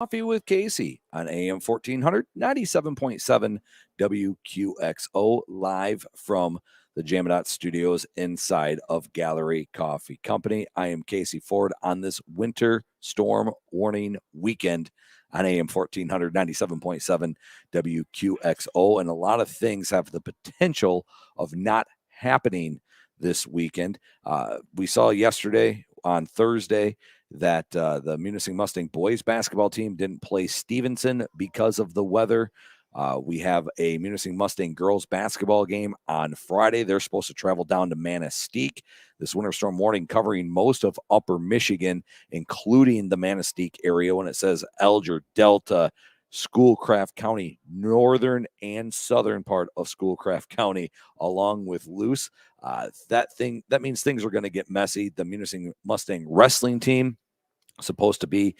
Coffee with Casey on AM 1400, 97.7 WQXO, live from the Jamadot Studios inside of Gallery Coffee Company. I am Casey Ford on this winter storm warning weekend on AM 1400, 97.7 WQXO. And a lot of things have the potential of not happening this weekend. We saw yesterday on Thursday that the Municip Mustang boys basketball team didn't play Stevenson because of the weather. We have a Municip Mustang girls basketball game on Friday. They're supposed to travel down to Manistee. This winter storm warning covering most of upper Michigan, including the Manistee area. When it says Alger, Delta, Schoolcraft County, northern and southern part of Schoolcraft County, along with Luce. That means things are going to get messy. The Municip Mustang wrestling team supposed to be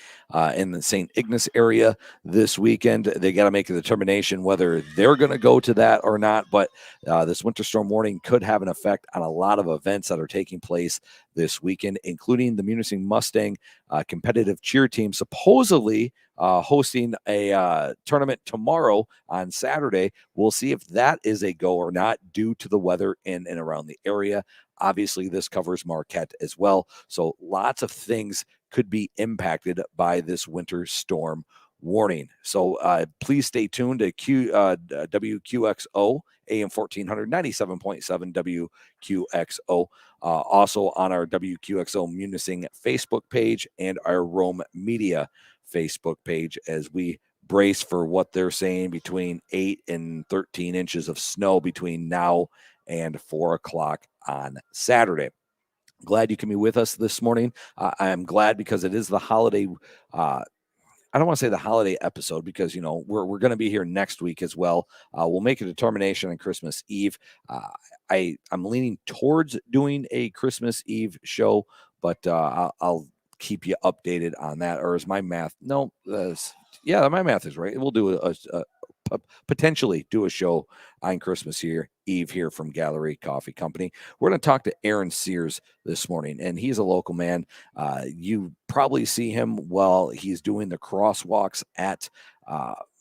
in the St. Ignace area this weekend. They got to make a determination whether they're going to go to that or not. But this winter storm warning could have an effect on a lot of events that are taking place this weekend, including the Municip Mustang competitive cheer team supposedly hosting a tournament tomorrow on Saturday. We'll see if that is a go or not due to the weather in and around the area. Obviously, this covers Marquette as well. So lots of things could be impacted by this winter storm warning. So please stay tuned to WQXO, AM 1400, 97.7 WQXO. Also on our WQXO Munising Facebook page and our Rome Media Facebook page as we brace for what they're saying between 8 and 13 inches of snow between now and 4 o'clock on Saturday. Glad you can be with us this morning. I am glad because it is the holiday. I don't want to say the holiday episode because, you know, we're going to be here next week as well. We'll make a determination on Christmas Eve. I'm leaning towards doing a Christmas Eve show, but I'll keep you updated on that. Or is my math? No, yeah, my math is right. We'll do potentially do a show on Christmas Eve here from Gallery Coffee Company. We're going to talk to Aaron Sears this morning, and he's a local man. You probably see him while he's doing the crosswalks at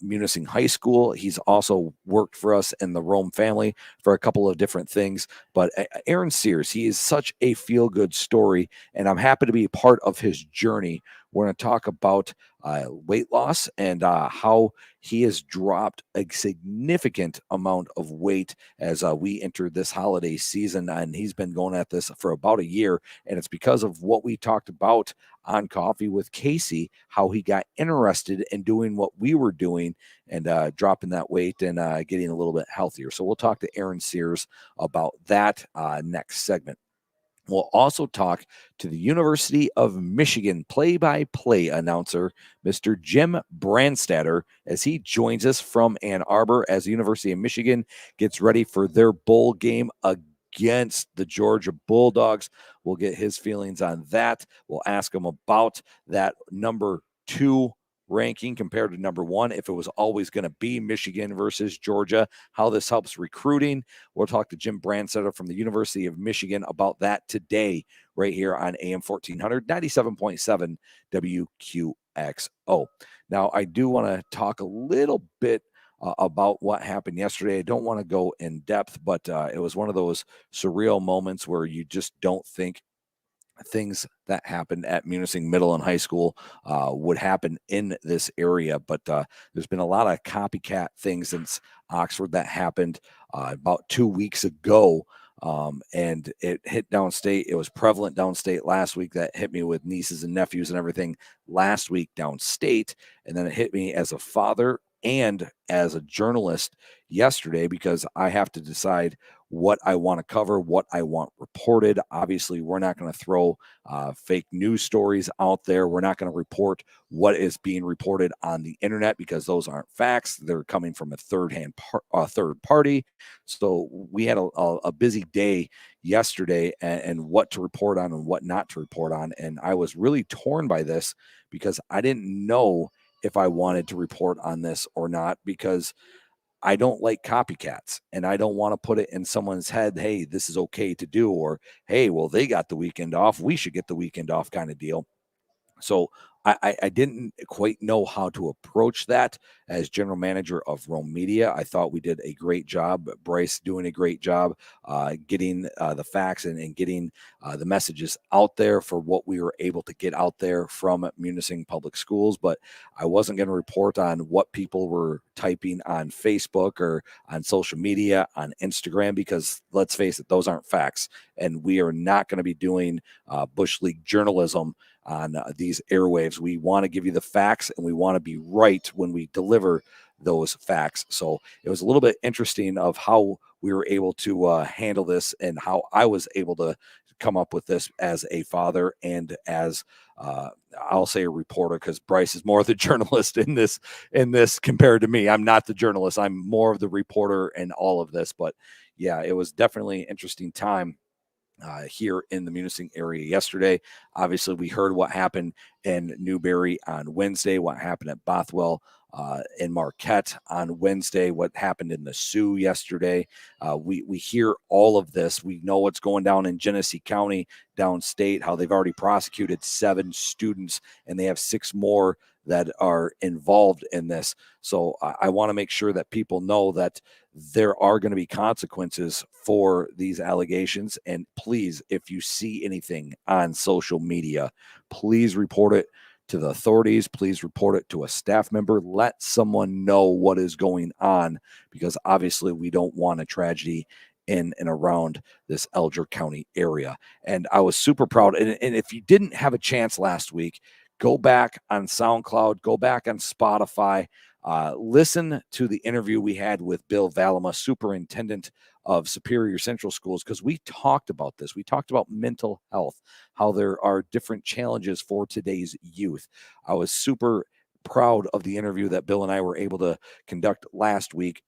Munising High School. He's also worked for us in the Rome family for a couple of different things. But Aaron Sears, he is such a feel-good story, and I'm happy to be a part of his journey. We're going to talk about weight loss and how he has dropped a significant amount of weight as we enter this holiday season. And he's been going at this for about a year. And it's because of what we talked about on Coffee with Casey, how he got interested in doing what we were doing and dropping that weight and getting a little bit healthier. So we'll talk to Aaron Sears about that next segment. We'll also talk to the University of Michigan play-by-play announcer, Mr. Jim Brandstatter, as he joins us from Ann Arbor as the University of Michigan gets ready for their bowl game against the Georgia Bulldogs. We'll get his feelings on that. We'll ask him about that number 2 ranking compared to number 1, if it was always going to be Michigan versus Georgia, how this helps recruiting. We'll talk to Jim Brandstatter from the University of Michigan about that today, right here on AM 1400, 97.7 WQXO. Now, I do want to talk a little bit about what happened yesterday. I don't want to go in depth, but it was one of those surreal moments where you just don't think things that happened at Munising Middle and High School would happen in this area. But there's been a lot of copycat things since Oxford that happened about 2 weeks ago. And it hit downstate. It was prevalent downstate last week. That hit me with nieces and nephews and everything last week downstate. And then it hit me as a father and as a journalist yesterday because I have to decide what I want to cover, what I want reported. Obviously, we're not going to throw fake news stories out there. We're not going to report what is being reported on the internet because those aren't facts. They're coming from a third party. So we had a busy day yesterday and what to report on and what not to report on. And I was really torn by this because I didn't know if I wanted to report on this or not because I don't like copycats and I don't want to put it in someone's head, hey, this is okay to do, or hey, well, they got the weekend off, we should get the weekend off kind of deal. So I didn't quite know how to approach that as general manager of Rome Media. I thought we did a great job. Bryce doing a great job getting the facts and getting the messages out there for what we were able to get out there from Munising Public Schools. But I wasn't going to report on what people were typing on Facebook or on social media, on Instagram, because let's face it, those aren't facts. And we are not going to be doing Bush League journalism on these airwaves. We want to give you the facts, and we want to be right when we deliver those facts. So it was a little bit interesting of how we were able to handle this and how I was able to come up with this as a father and as I'll say a reporter, because Bryce is more the journalist in this compared to me. I'm not the journalist. I'm more of the reporter in all of this. But yeah, it was definitely an interesting time here in the Munising area yesterday. Obviously, we heard what happened in Newberry on Wednesday, what happened at Bothwell in Marquette on Wednesday, what happened in the Sioux yesterday. We hear all of this. We know what's going down in Genesee County downstate, how they've already prosecuted 7 students, and they have 6 more that are involved in this. So I want to make sure that people know that there are going to be consequences for these allegations. And please, if you see anything on social media, please report it to the authorities. Please report it to a staff member. Let someone know what is going on, because obviously we don't want a tragedy in and around this Elger County area. And I was super proud. And if you didn't have a chance last week, go back on SoundCloud, go back on Spotify, listen to the interview we had with Bill Valama, superintendent of Superior Central Schools, because we talked about this. We talked about mental health, how there are different challenges for today's youth. I was super proud of the interview that Bill and I were able to conduct last week,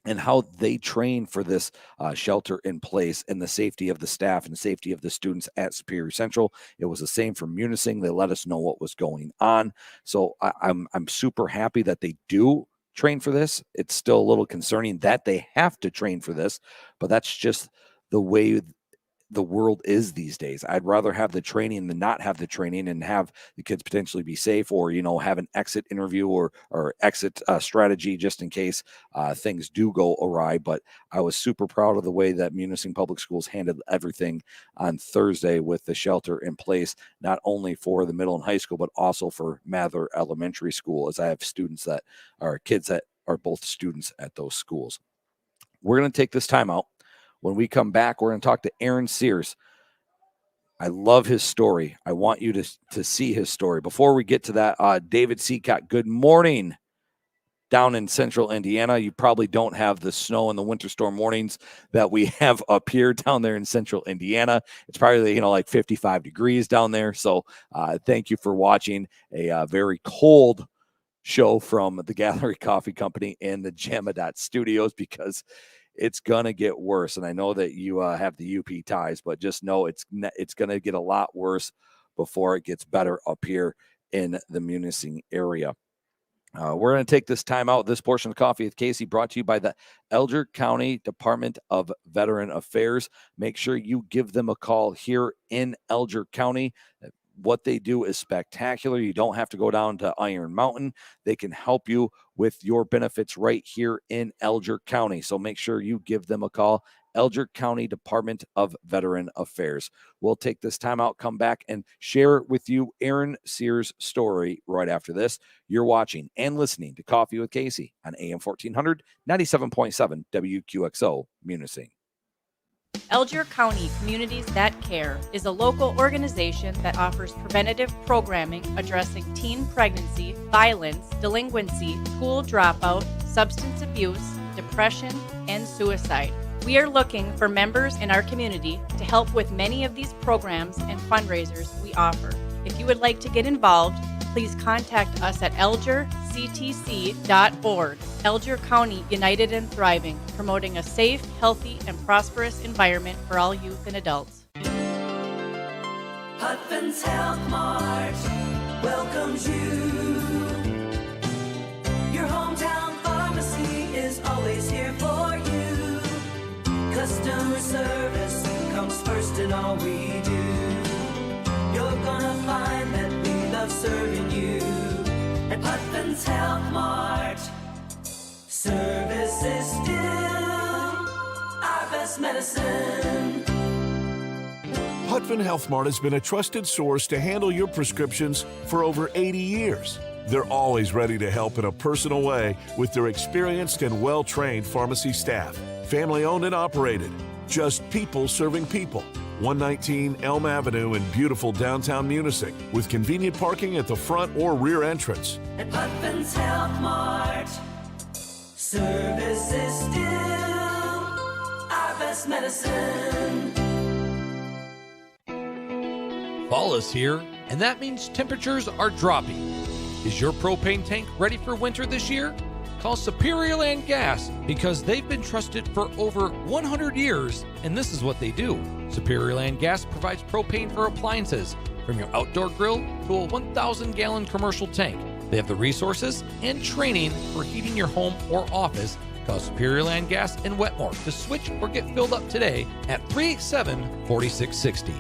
and how they train for this shelter in place and the safety of the staff and the safety of the students at Superior Central. It was the same for Munising. They let us know what was going on. So I'm super happy that they do train for this. It's still a little concerning that they have to train for this, but that's just the way the world is these days. I'd rather have the training than not have the training and have the kids potentially be safe, or, have an exit interview or exit strategy just in case things do go awry. But I was super proud of the way that Munising Public Schools handled everything on Thursday with the shelter in place, not only for the middle and high school, but also for Mather Elementary School, as I have students that are kids that are both students at those schools. We're going to take this time out. When we come back, we're going to talk to Aaron Sears. I love his story. I want you to see his story. Before we get to that, David Seacott, good morning down in central Indiana. You probably don't have the snow and the winter storm warnings that we have up here down there in central Indiana. It's probably, like 55 degrees down there. So thank you for watching a very cold show from the Gallery Coffee Company and the Jamadot Studios, because it's going to get worse. And I know that you have the UP ties, but just know it's going to get a lot worse before it gets better up here in the Munising area. We're going to take this time out. This portion of Coffee with Casey brought to you by the Elger County Department of Veteran Affairs. Make sure you give them a call here in Elger County. What they do is spectacular. You don't have to go down to Iron Mountain. They can help you with your benefits right here in Elger County. So make sure you give them a call. Elger County Department of Veteran Affairs. We'll take this time out, come back, and share with you Aaron Sears' story right after this. You're watching and listening to Coffee with Casey on AM 1400, 97.7 WQXO Munising. Elger County Communities That Care is a local organization that offers preventative programming addressing teen pregnancy, violence, delinquency, school dropout, substance abuse, depression, and suicide. We are looking for members in our community to help with many of these programs and fundraisers we offer. If you would like to get involved, please contact us at elgerctc.org. Elger County United and Thriving, promoting a safe, healthy, and prosperous environment for all youth and adults. Hutphin's Health Mart welcomes you. Your hometown pharmacy is always here for you. Customer service comes first in all we do. You're gonna find that we love love serving you. At Putnam's Health Mart, service is still our best medicine. Putnam Health Mart has been a trusted source to handle your prescriptions for over 80 years. They're always ready to help in a personal way with their experienced and well-trained pharmacy staff. Family-owned and operated. Just people serving people. 119 Elm Avenue in beautiful downtown Municip with convenient parking at the front or rear entrance. At Putnam's Health Mart, service is still our best medicine. Fall is here, and that means temperatures are dropping. Is your propane tank ready for winter this year? Call Superior Land Gas because they've been trusted for over 100 years, and this is what they do. Superior Land Gas provides propane for appliances, from your outdoor grill to a 1,000-gallon commercial tank. They have the resources and training for heating your home or office. Call Superior Land Gas in Wetmore to switch or get filled up today at 387-4660.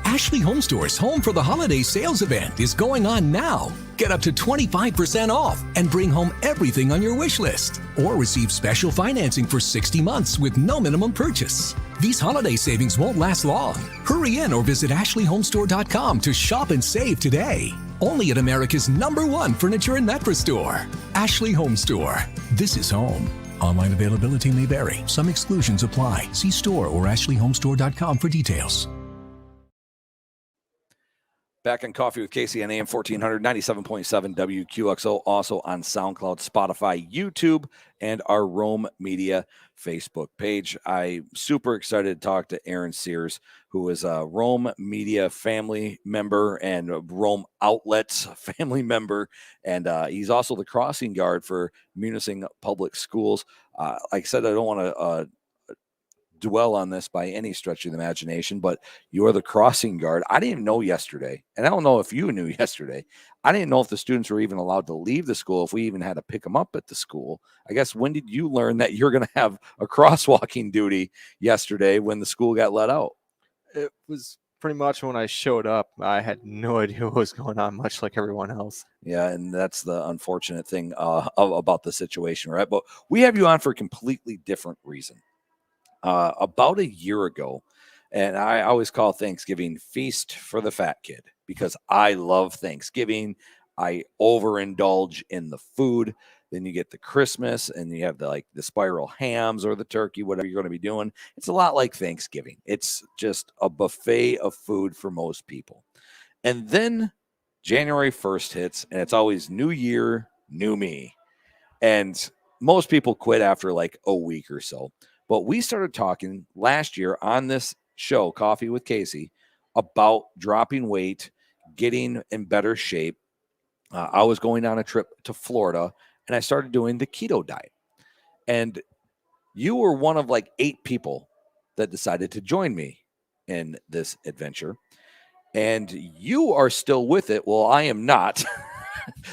Ashley Home Store's Home for the Holiday sales event is going on now. Get up to 25% off and bring home everything on your wish list. Or receive special financing for 60 months with no minimum purchase. These holiday savings won't last long. Hurry in or visit AshleyHomestore.com to shop and save today. Only at America's #1 furniture and mattress store. Ashley Home Store. This is home. Online availability may vary. Some exclusions apply. See store or AshleyHomestore.com for details. Back on Coffee with Casey on AM 1400, 97.7 WQXO, also on SoundCloud, Spotify, YouTube, and our Rome Media Facebook page. I'm super excited to talk to Aaron Sears, who is a Rome Media family member and a Rome Outlets family member, and he's also the crossing guard for Munisip Public Schools. Like I said, I don't want to dwell on this by any stretch of the imagination, but you're the crossing guard. I didn't even know yesterday, and I don't know if you knew yesterday. I didn't know if the students were even allowed to leave the school, if we even had to pick them up at the school. I guess, when did you learn that you're going to have a crosswalking duty yesterday when the school got let out? It was pretty much when I showed up. I had no idea what was going on, much like everyone else. Yeah, and that's the unfortunate thing about the situation, right? But we have you on for a completely different reason. About a year ago, and I always call Thanksgiving Feast for the Fat Kid because I love Thanksgiving. I overindulge in the food. Then you get the Christmas and you have the spiral hams or the turkey, whatever you're going to be doing. It's a lot like Thanksgiving. It's just a buffet of food for most people. And then January 1st hits, and it's always New Year, New Me. And most people quit after like a week or so. But we started talking last year on this show, Coffee with Casey, about dropping weight, getting in better shape. I was going on a trip to Florida, and I started doing the keto diet. And you were one of like 8 people that decided to join me in this adventure. And you are still with it. Well, I am not.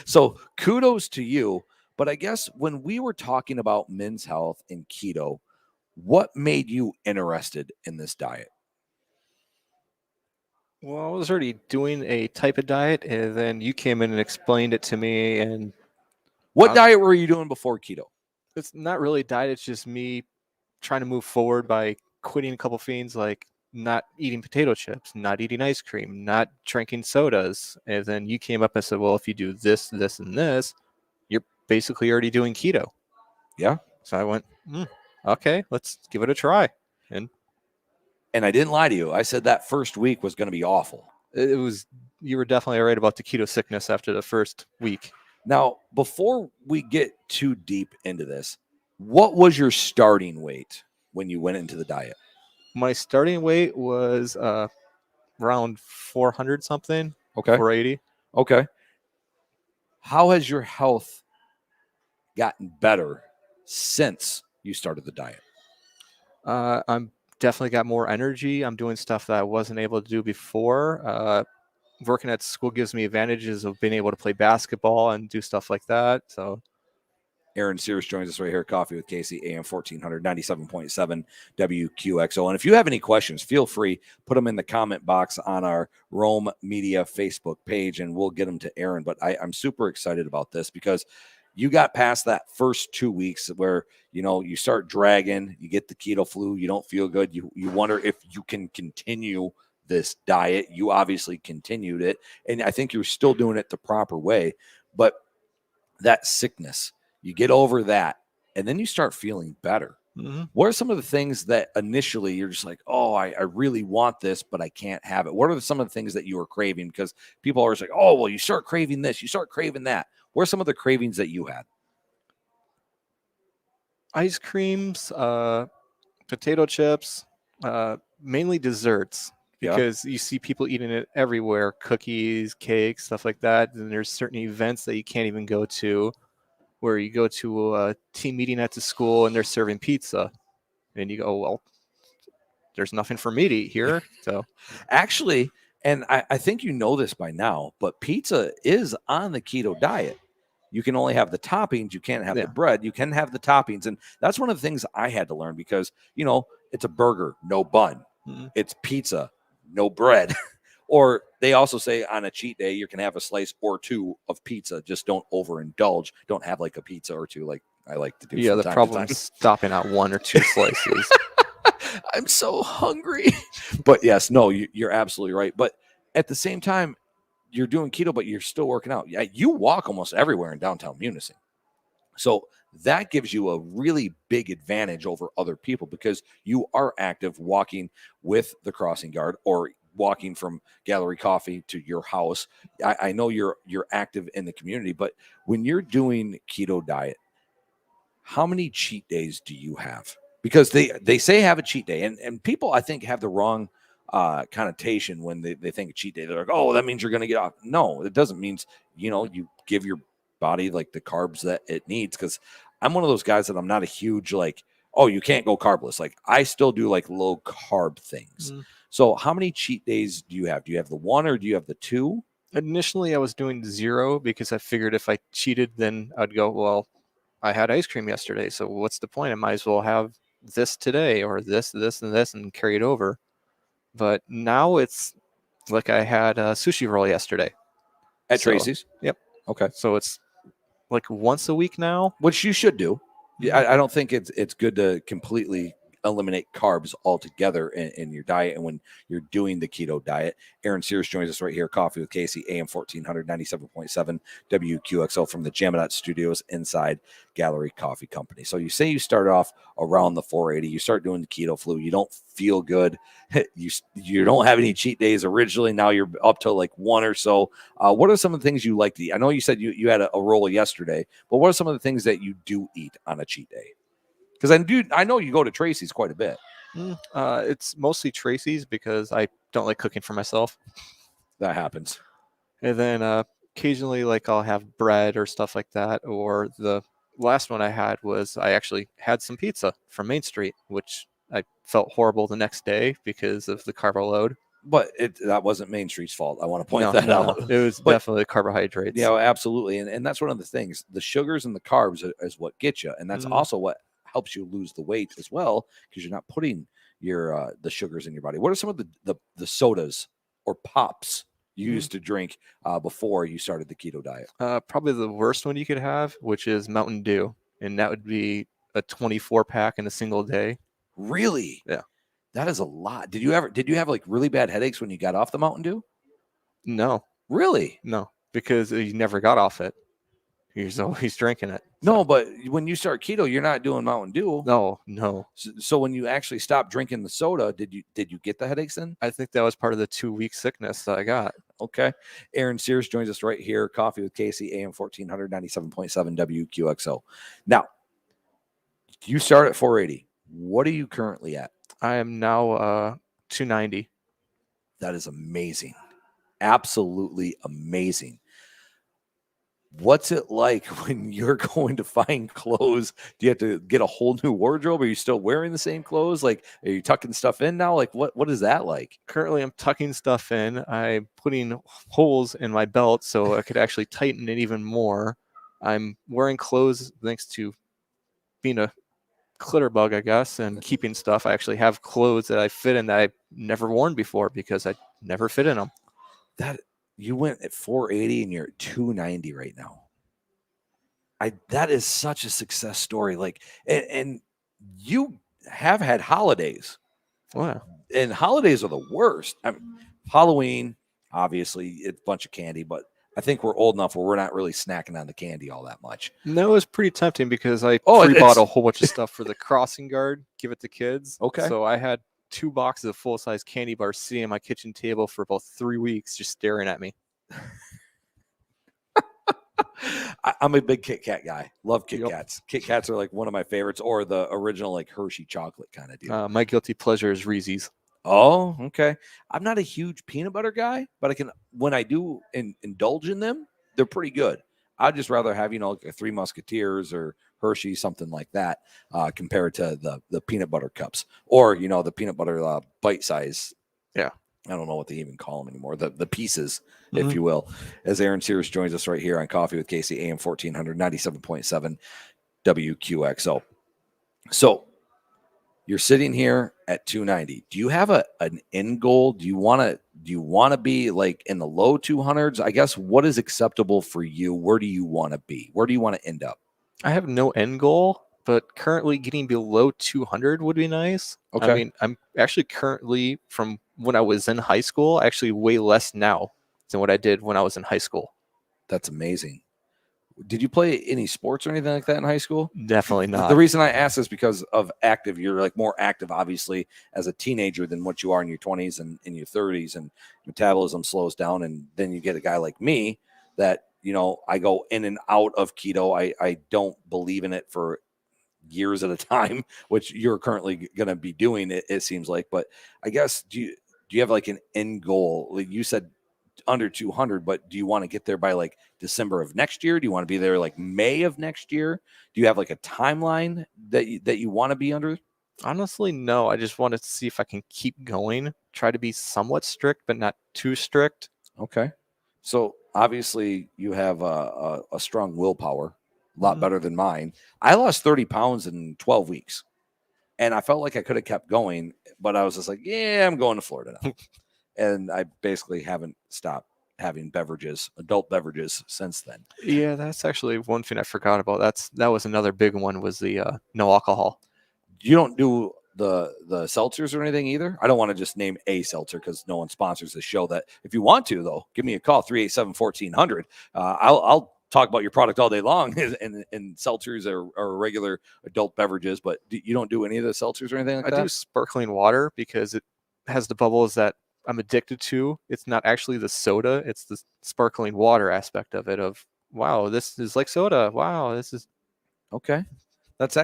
So kudos to you. But I guess when we were talking about men's health and keto, what made you interested in this diet? Well, I was already doing a type of diet, and then you came in and explained it to me. And What diet were you doing before keto? it's not really a diet. It's just me trying to move forward by quitting a couple things, like not eating potato chips, not eating ice cream, not drinking sodas. And then you came up and said, well, if you do this, this, and this, you're basically already doing keto. Yeah. So I went, okay, let's give it a try. And I didn't lie to you. I said that first week was going to be awful. it was, you were definitely right about the keto sickness after the first week. Now, before we get too deep into this, what was your starting weight when you went into the diet? My starting weight was around 400 something. Okay. 480. Okay. How has your health gotten better since you started the diet? I'm definitely got more energy. I'm doing stuff that I wasn't able to do before. Working at school gives me advantages of being able to play basketball and do stuff like that. So Aaron Sears joins us right here, Coffee with Casey, AM 1400, 97.7 WQXO. And if you have any questions, feel free, put them in the comment box on our Rome Media Facebook page, and we'll get them to Aaron. But I'm super excited about this because you got past that first 2 weeks where, you start dragging, you get the keto flu, you don't feel good. You wonder if you can continue this diet. You obviously continued it, and I think you're still doing it the proper way. But that sickness, you get over that, and then you start feeling better. Mm-hmm. What are some of the things that initially you're just like, oh, I really want this, but I can't have it? What are some of the things that you were craving? Because people are always like, oh, well, you start craving this, you start craving that. What are some of the cravings that you had? Ice creams, potato chips, mainly desserts, Yeah. because you see people eating it everywhere, cookies, cakes, stuff like that. And there's certain events that you can't even go to, where you go to a team meeting at the school and they're serving pizza. And you go, well, there's nothing for me to eat here. So Actually, and I think you know this by now, but pizza is on the keto diet. You can only have the toppings. You can't have the bread. You can have the toppings. And that's one of the things I had to learn because, it's a burger, no bun. Mm-hmm. It's pizza, no bread. Or they also say on a cheat day, you can have a slice or two of pizza. Just don't overindulge. Don't have like a pizza or two like I like to do. yeah, from the time to problem time. is stopping at 1 or 2 slices. I'm so hungry. But yes, no, you're absolutely right. But at the same time, you're doing keto, but you're still working out. Yeah, you walk almost everywhere in downtown Municip. So that gives you a really big advantage over other people because you are active walking with the crossing guard or walking from Gallery Coffee to your house. I know you're active in the community, but when you're doing keto diet, how many cheat days do you have? Because they say have a cheat day, and people I think have the wrong connotation when they think a cheat day. They're like, oh, that means you're going to get off. No, it doesn't mean you give your body like the carbs that it needs. Because I'm one of those guys that I'm not a huge like, oh, you can't go carbless. Like I still do like low carb things. Mm. So how many cheat days do you have? Do you have the 1 or do you have the 2? Initially, I was doing 0 because I figured if I cheated, then I'd go, well, I had ice cream yesterday, so what's the point? I might as well have this today or this, and this and carry it over. But now it's like I had a sushi roll yesterday. At So, Tracys? Yep. Okay. So it's like once a week now. Which you should do. Yeah, I don't think it's good to completely eliminate carbs altogether in your diet. And when you're doing the keto diet, Aaron Sears joins us right here, Coffee with Casey, AM 1400, 97.7 WQXO from the Jamadot Studios inside Gallery Coffee Company. So you say you start off around the 480, you start doing the keto flu, you don't feel good, you don't have any cheat days originally, now you're up to like 1 or so. What are some of the things you like to eat? I know you said you had a roll yesterday, but what are some of the things that you do eat on a cheat day? Because I know you go to Tracys quite a bit. It's mostly Tracys because I don't like cooking for myself. That happens. And then occasionally, like I'll have bread or stuff like that. Or the last one I had was I actually had some pizza from Main Street, which I felt horrible the next day because of the carbo load. But that wasn't Main Street's fault. I want to point that out. It was definitely carbohydrates. Yeah, absolutely. And that's one of the things. The sugars and the carbs is what get you. And that's also what helps you lose the weight as well, because you're not putting your the sugars in your body. What are some of the sodas or pops you used to drink before you started the keto diet? Probably the worst one you could have, which is Mountain Dew. And that would be a 24 pack in a single day. Really? Yeah. That is a lot. Did you have like really bad headaches when you got off the Mountain Dew? No. Really? No, because you never got off it. He's always drinking it. No, but when you start keto, you're not doing Mountain Dew. No. So when you actually stopped drinking the soda, did you get the headaches then? I think that was part of the 2-week sickness that I got. Okay. Aaron Sears joins us right here. Coffee with Casey, AM 1400, 97.7 WQXO. Now, you start at 480. What are you currently at? I am now 290. That is amazing. Absolutely amazing. What's it like when you're going to find clothes? Do you have to get a whole new wardrobe? Are you still wearing the same clothes? Like, are you tucking stuff in now? Like, what is that like? Currently, I'm tucking stuff in. I'm putting holes in my belt so I could actually tighten it even more. I'm wearing clothes thanks to being a clitter bug, I guess, and keeping stuff. I actually have clothes that I fit in that I've never worn before because I never fit in them. That you went at 480 and you're at 290 right now. That is such a success story. Like, and you have had holidays. Wow. And holidays are the worst. I mean, Halloween, obviously, it's a bunch of candy, but I think we're old enough where we're not really snacking on the candy all that much. No, it was pretty tempting because I Oh, pre-bought it's- a whole bunch of stuff for the crossing guard, give it to kids. Okay. So I had 2 boxes of full-size candy bars sitting on my kitchen table for about 3 weeks just staring at me. I'm a big Kit Kat guy. Love Kit Yep. Kats. Kit Kats are like one of my favorites, or the original like Hershey chocolate kind of deal. My guilty pleasure is Reese's. Oh, okay. I'm not a huge peanut butter guy, but I can, when I do indulge in them, they're pretty good. I'd just rather have, like a Three Musketeers or Hershey, something like that, compared to the peanut butter cups or, the peanut butter bite size. Yeah. I don't know what they even call them anymore. The pieces, if you will. As Aaron Sears joins us right here on Coffee with Casey, AM 1400, 97.7 WQXO. So you're sitting here at 290. Do you have an end goal? Do you want to be like in the low 200s? I guess what is acceptable for you? Where do you want to be? Where do you want to end up? I have no end goal, but currently getting below 200 would be nice. Okay. I mean, I'm actually currently, from when I was in high school, I actually weigh less now than what I did when I was in high school. That's amazing. Did you play any sports or anything like that in high school? Definitely not. The reason I ask is because of active. You're like more active, obviously, as a teenager than what you are in your 20s and in your 30s, and metabolism slows down. And then you get a guy like me that, I go in and out of keto. I don't believe in it for years at a time, which you're currently going to be doing, it seems like. But I guess, do you have like an end goal? Like you said, under 200, but do you want to get there by like December of next year? Do you want to be there like May of next year? Do you have like a timeline that you want to be under? Honestly, no. I just wanted to see if I can keep going, try to be somewhat strict, but not too strict. Okay. So obviously you have a strong willpower, a lot better than mine. I lost 30 pounds in 12 weeks and I felt like I could have kept going, but I was just like, yeah, I'm going to Florida now. And I basically haven't stopped having adult beverages since then. Yeah, that's actually one thing I forgot about. That was another big one, was the no alcohol. You don't do the seltzers or anything either? I don't want to just name a seltzer because no one sponsors the show. That if you want to, though, give me a call, 387-1400. I'll talk about your product all day long, and seltzers are regular adult beverages, but you don't do any of the seltzers or anything like that? I do sparkling water because it has the bubbles that I'm addicted to. It's not actually the soda, it's the sparkling water aspect of it, of wow, this is like soda. Wow, this is okay. That's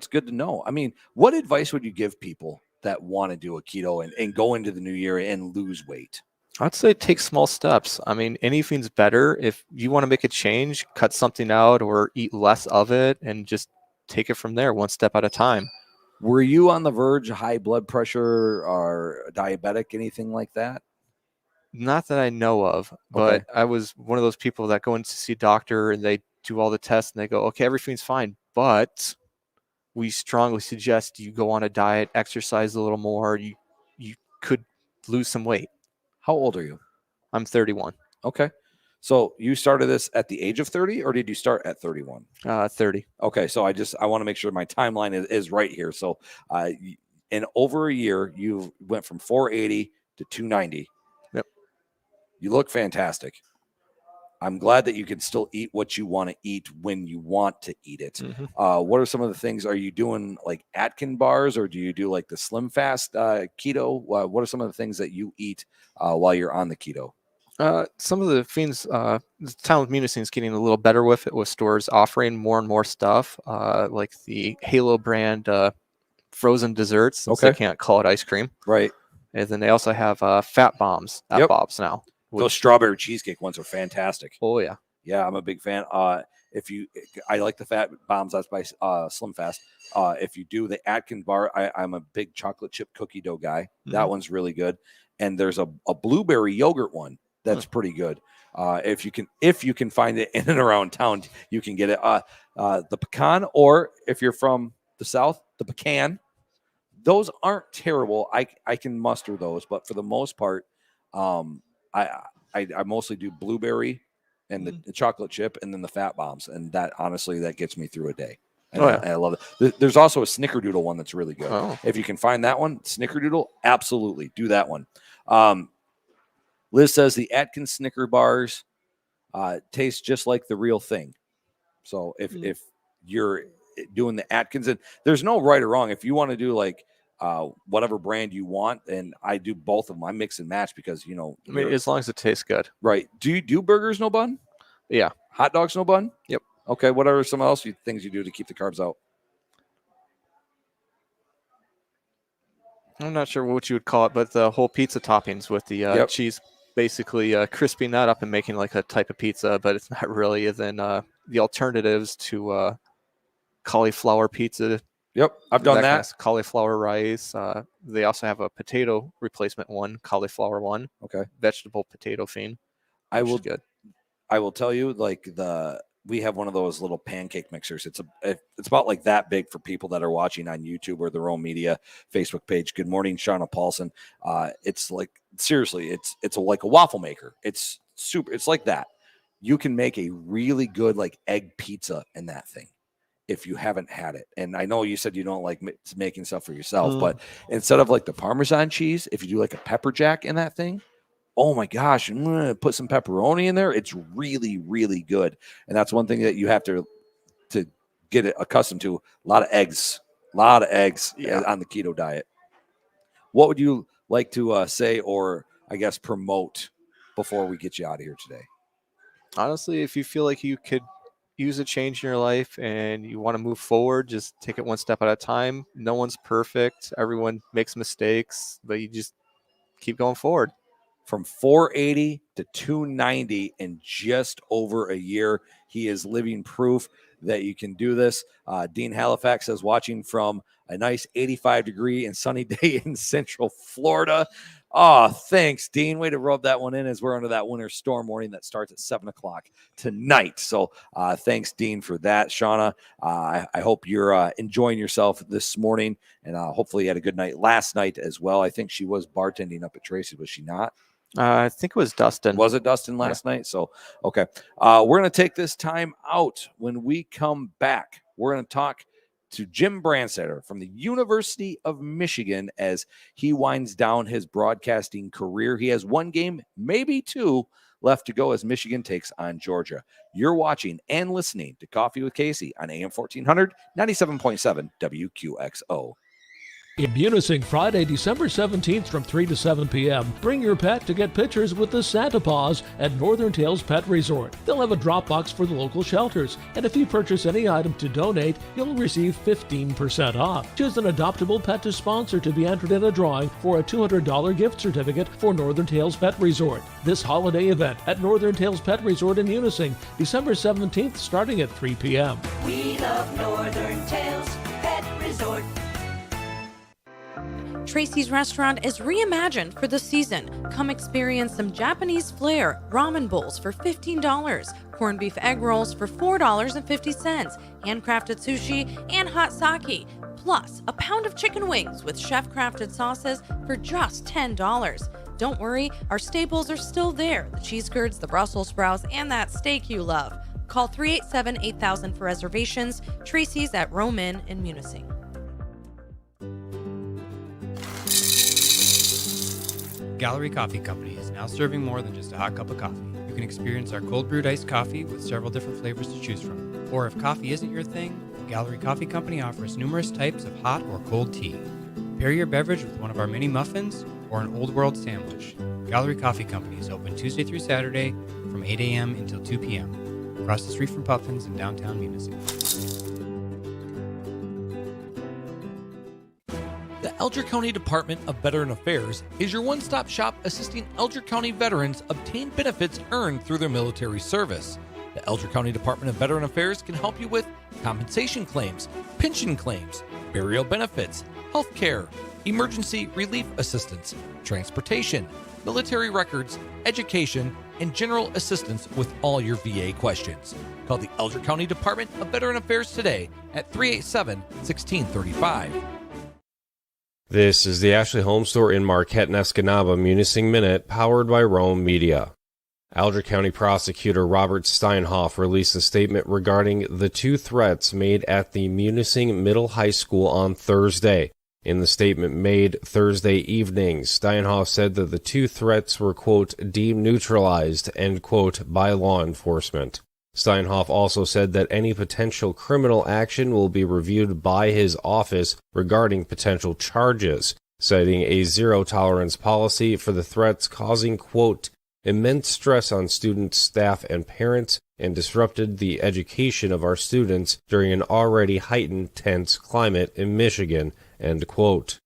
good to know. I mean, what advice would you give people that want to do a keto and go into the new year and lose weight? I'd say take small steps. I mean, anything's better. If you want to make a change, cut something out or eat less of it and just take it from there, one step at a time. Were you on the verge of high blood pressure or diabetic, anything like that? Not that I know of, but I was one of those people that go in to see a doctor and they do all the tests and they go, okay, everything's fine, but we strongly suggest you go on a diet, exercise a little more. You could lose some weight. How old are you? I'm 31. Okay. So you started this at the age of 30 or did you start at 31? 30. Okay. So I want to make sure my timeline is right here. So in over a year, you went from 480 to 290. Yep. You look fantastic. I'm glad that you can still eat what you want to eat when you want to eat it. What are some of the things? Are you doing like Atkin bars or do you do like the Slim Fast keto? What are some of the things that you eat while you're on the keto? Some of the things, the town of Municip is getting a little better with it, with stores offering more and more stuff, like the Halo brand frozen desserts, since they can't call it ice cream. Right. And then they also have fat bombs at Bob's now. Those strawberry cheesecake ones are fantastic. Oh yeah. Yeah, I'm a big fan. I like the fat bombs. That's by Slim Fast. If you do the Atkin bar, I'm a big chocolate chip cookie dough guy. That one's really good. And there's a blueberry yogurt one that's pretty good. If you can find it in and around town, you can get it. The pecan, or if you're from the South, the pecan. Those aren't terrible. I can muster those, but for the most part, I mostly do blueberry and the chocolate chip, and then the fat bombs, and that honestly that gets me through a day. And I love it. There's also a snickerdoodle one that's really good. Oh. If you can find that one, snickerdoodle, absolutely do that one. Liz says the Atkins Snicker bars taste just like the real thing. So if you're doing the Atkins, and there's no right or wrong. If you want to do like whatever brand you want, and I do both of them, I mix and match because I mean, as long as it tastes good. Right. Do you do burgers no bun? Yeah. Hot dogs no bun? Yep. Okay. What are some else things you do to keep the carbs out? I'm not sure what you would call it, but the whole pizza toppings with the cheese, basically crisping that up and making like a type of pizza, but it's not really. And then the alternatives to cauliflower pizza. Yep, I've done that. Kind of cauliflower rice. They also have a potato replacement one, cauliflower one. Okay. Vegetable potato fiend. I will good. I will tell you, like we have one of those little pancake mixers. It's about like that big for people that are watching on YouTube or their own media Facebook page. Good morning, Shauna Paulson. It's like seriously, it's like a waffle maker. It's super. It's like that. You can make a really good like egg pizza in that thing if you haven't had it. And I know you said you don't like making stuff for yourself, but instead of like the Parmesan cheese, if you do like a pepper jack in that thing, oh my gosh, put some pepperoni in there. It's really, really good. And that's one thing that you have to get accustomed to. A lot of eggs on the keto diet. What would you like to say, or I guess promote before we get you out of here today? Honestly, if you feel like you could use a change in your life and you want to move forward, just take it one step at a time. No one's perfect. Everyone makes mistakes, but you just keep going forward. From 480 to 290 in just over a year, he is living proof that you can do this. Dean Halifax says, watching from a nice 85-degree and sunny day in Central Florida. Oh, thanks, Dean. Way to rub that one in as we're under that winter storm warning that starts at 7 o'clock tonight. So thanks, Dean, for that. Shauna, I hope you're enjoying yourself this morning, and hopefully you had a good night last night as well. I think she was bartending up at Tracys, was she not? I think it was Dustin. Was it Dustin last night? So, okay. We're going to take this time out. When we come back, we're going to talk to Jim Brandstatter from the University of Michigan as he winds down his broadcasting career. He has one game, maybe two, left to go as Michigan takes on Georgia. You're watching and listening to Coffee with Casey on AM 1400, 97.7 WQXO. In Munising, Friday, December 17th from 3 to 7 p.m. Bring your pet to get pictures with the Santa Paws at Northern Tales Pet Resort. They'll have a drop box for the local shelters, and if you purchase any item to donate, you'll receive 15% off. Choose an adoptable pet to sponsor to be entered in a drawing for a $200 gift certificate for Northern Tales Pet Resort. This holiday event at Northern Tales Pet Resort in Munising, December 17th, starting at 3 p.m. We love Northern Tales Pet Resort. Tracys Restaurant is reimagined for the season. Come experience some Japanese flair, ramen bowls for $15, corned beef egg rolls for $4.50, handcrafted sushi, and hot sake. Plus, a pound of chicken wings with chef-crafted sauces for just $10. Don't worry, our staples are still there. The cheese curds, the Brussels sprouts, and that steak you love. Call 387-8000 for reservations. Tracys at Roman in Munising. Gallery Coffee Company is now serving more than just a hot cup of coffee. You can experience our cold brewed iced coffee with several different flavors to choose from. Or if coffee isn't your thing, Gallery Coffee Company offers numerous types of hot or cold tea. Pair your beverage with one of our mini muffins or an old world sandwich. Gallery Coffee Company is open Tuesday through Saturday from 8 a.m. until 2 p.m. across the street from Puffins in downtown Munisip. The Elgin County Department of Veteran Affairs is your one-stop shop assisting Elgin County veterans obtain benefits earned through their military service. The Elgin County Department of Veteran Affairs can help you with compensation claims, pension claims, burial benefits, health care, emergency relief assistance, transportation, military records, education, and general assistance with all your VA questions. Call the Elgin County Department of Veteran Affairs today at 387-1635. This is the Ashley Home Store in Marquette and Escanaba Municip Minute, powered by Rome Media. Alger County Prosecutor Robert Steinhoff released a statement regarding the two threats made at the Munising Middle High School on Thursday. In the statement made Thursday evening, Steinhoff said that the two threats were, quote, deemed neutralized, end quote, by law enforcement. Steinhoff also said that any potential criminal action will be reviewed by his office regarding potential charges, citing a zero-tolerance policy for the threats causing, quote, immense stress on students, staff, and parents, and disrupted the education of our students during an already heightened tense climate in Michigan, end quote.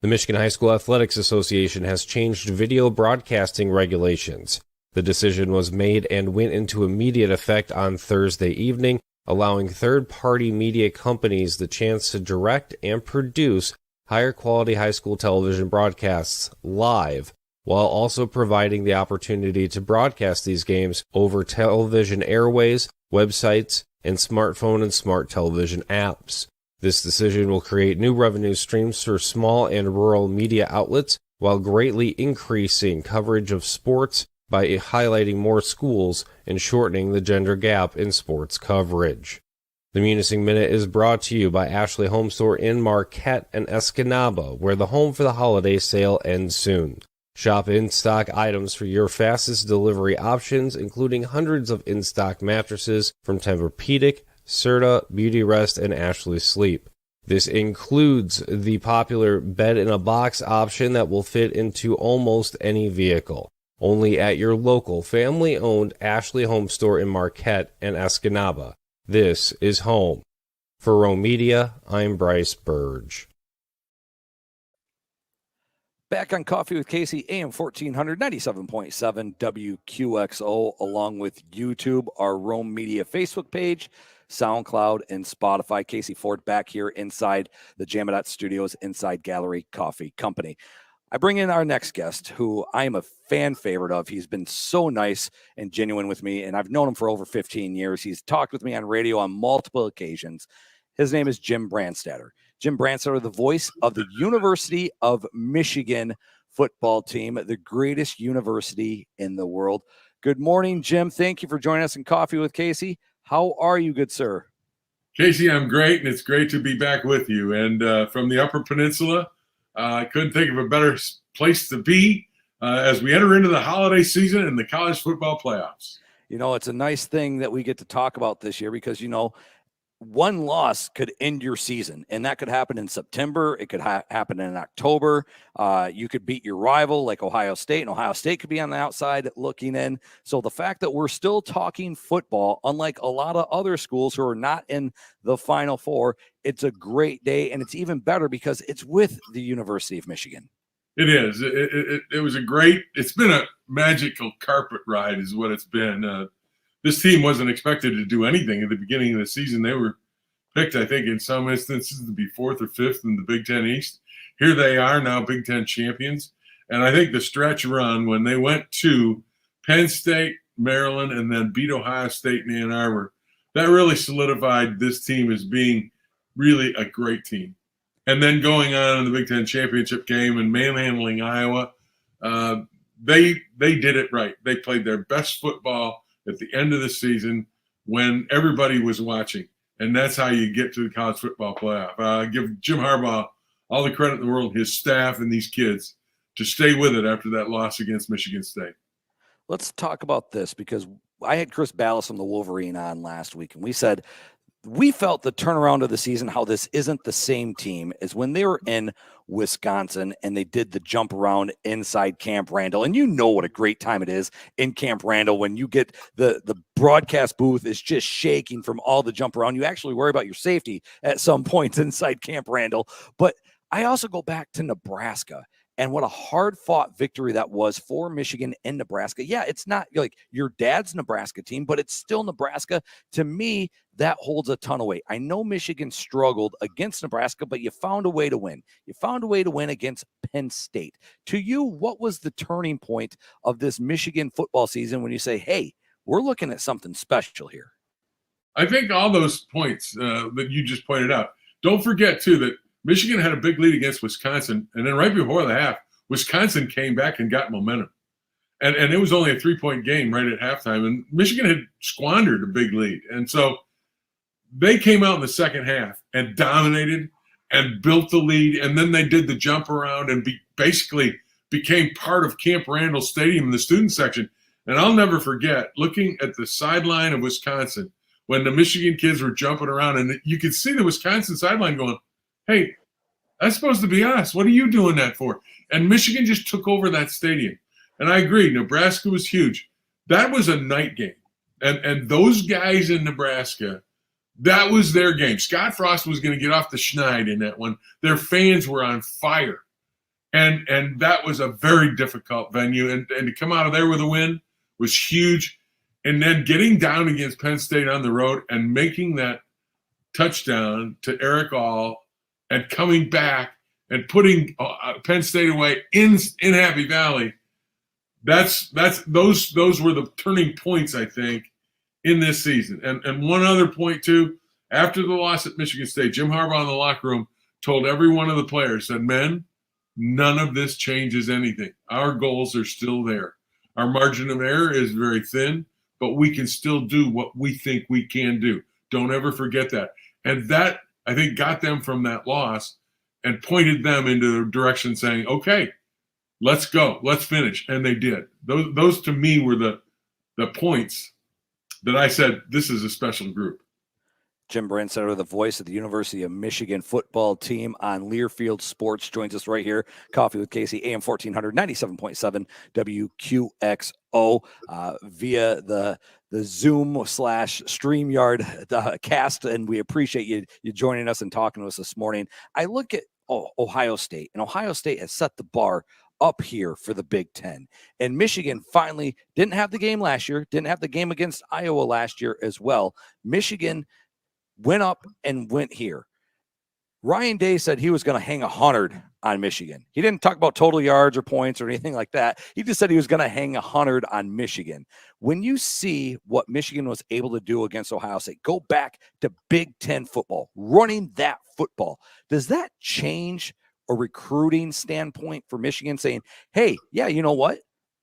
The Michigan High School Athletics Association has changed video broadcasting regulations. The decision was made and went into immediate effect on Thursday evening, allowing third-party media companies the chance to direct and produce higher-quality high school television broadcasts live, while also providing the opportunity to broadcast these games over television airways, websites, and smartphone and smart television apps. This decision will create new revenue streams for small and rural media outlets, while greatly increasing coverage of sports by highlighting more schools and shortening the gender gap in sports coverage. The Munising Minute is brought to you by Ashley Home Store in Marquette and Escanaba, where the Home for the Holiday sale ends soon. Shop in-stock items for your fastest delivery options, including hundreds of in-stock mattresses from Tempur-Pedic, Serta, Beauty Rest, and Ashley Sleep. This includes the popular bed-in-a-box option that will fit into almost any vehicle. Only at your local family-owned Ashley Home Store in Marquette and Escanaba. This is home. For Rome Media, I'm Bryce Burge. Back on Coffee with Casey, AM 1400, 97.7 WQXO, along with YouTube, our Rome Media Facebook page, SoundCloud, and Spotify. Casey Ford back here inside the Jamadot Studios, inside Gallery Coffee Company. I bring in our next guest, who I am a fan favorite of. He's been so nice and genuine with me, and I've known him for over 15 years. He's talked with me on radio on multiple occasions. His name is Jim Brandstatter. Jim Brandstatter, the voice of the University of Michigan football team, the greatest university in the world. Good morning, Jim. Thank you for joining us in Coffee with Casey. How are you, good sir? Casey, I'm great, and it's great to be back with you. And from the Upper Peninsula, I couldn't think of a better place to be as we enter into the holiday season and the college football playoffs. You know, it's a nice thing that we get to talk about this year because, you know, one loss could end your season, and that could happen in September. It could happen in October. You could beat your rival like Ohio State, and Ohio State could be on the outside looking in. So the fact that we're still talking football, unlike a lot of other schools who are not in the Final Four, it's a great day, and it's even better because it's with the University of Michigan. It is. It was it's been a magical carpet ride is what it's been. This team wasn't expected to do anything at the beginning of the season. They were picked, I think, in some instances to be 4th or 5th in the Big Ten East. Here they are now, Big Ten champions. And I think the stretch run when they went to Penn State, Maryland, and then beat Ohio State in Ann Arbor, that really solidified this team as being really a great team. And then going on in the Big Ten championship game and manhandling Iowa, they did it right. They played their best football at the end of the season when everybody was watching. And that's how you get to the college football playoff. Give Jim Harbaugh all the credit in the world, his staff and these kids, to stay with it after that loss against Michigan State. Let's talk about this because I had Chris Ballas from the Wolverine on last week, and we said we felt the turnaround of the season, how this isn't the same team as when they were in Wisconsin and they did the jump around inside Camp Randall. And you know what a great time it is in Camp Randall when you get the broadcast booth is just shaking from all the jump around. You actually worry about your safety at some points inside Camp Randall. But I also go back to Nebraska. And what a hard-fought victory that was for Michigan and Nebraska. Yeah, it's not like your dad's Nebraska team, but it's still Nebraska. To me, that holds a ton of weight. I know Michigan struggled against Nebraska, but you found a way to win. You found a way to win against Penn State. To you, what was the turning point of this Michigan football season when you say, hey, we're looking at something special here? I think all those points that you just pointed out. Don't forget, too, that Michigan had a big lead against Wisconsin, and then right before the half, Wisconsin came back and got momentum. And it was only a 3-point game right at halftime, and Michigan had squandered a big lead. And so they came out in the second half and dominated and built the lead, and then they did the jump around and basically became part of Camp Randall Stadium in the student section. And I'll never forget looking at the sideline of Wisconsin when the Michigan kids were jumping around, and you could see the Wisconsin sideline going, hey, that's supposed to be us. What are you doing that for? And Michigan just took over that stadium. And I agree, Nebraska was huge. That was a night game. And those guys in Nebraska, that was their game. Scott Frost was going to get off the schneid in that one. Their fans were on fire. And that was a very difficult venue. And to come out of there with a win was huge. And then getting down against Penn State on the road and making that touchdown to Eric All and coming back and putting Penn State away in Happy Valley, those were the turning points, I think, in this season. And one other point, too, after the loss at Michigan State, Jim Harbaugh in the locker room told every one of the players, said, men, none of this changes anything. Our goals are still there. Our margin of error is very thin, but we can still do what we think we can do. Don't ever forget that. And that, I think, got them from that loss and pointed them into the direction saying, okay, let's go, let's finish. And they did. Those to me were the points that I said, this is a special group. Jim Brandstatter, the voice of the University of Michigan football team on Learfield Sports, joins us right here. Coffee with Casey, AM 1400, 97.7 WQXO, via the Zoom / StreamYard cast, and we appreciate you joining us and talking to us this morning. I look at Ohio State, and Ohio State has set the bar up here for the Big Ten. And Michigan finally didn't have the game last year, didn't have the game against Iowa last year as well. Michigan went up and went here. Ryan Day said he was going to hang 100 on Michigan. He didn't talk about total yards or points or anything like that. He just said he was going to hang 100 on Michigan. When you see what Michigan was able to do against Ohio State, go back to Big Ten football, running that football, does that change a recruiting standpoint for Michigan saying, hey, yeah, you know what?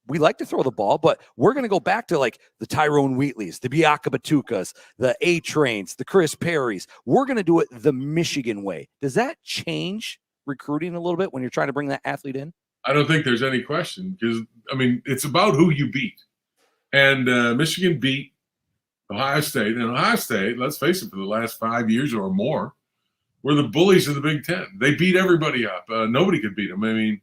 We like to throw the ball, but we're going to go back to like the Tyrone Wheatleys, the Biaka Batukas, the A-Trains, the Chris Perrys. We're going to do it the Michigan way. Does that change recruiting a little bit when you're trying to bring that athlete in? I don't think there's any question because, I mean, it's about who you beat. And Michigan beat Ohio State. And Ohio State, let's face it, for the last 5 years or more, were the bullies of the Big Ten. They beat everybody up. Nobody could beat them. I mean,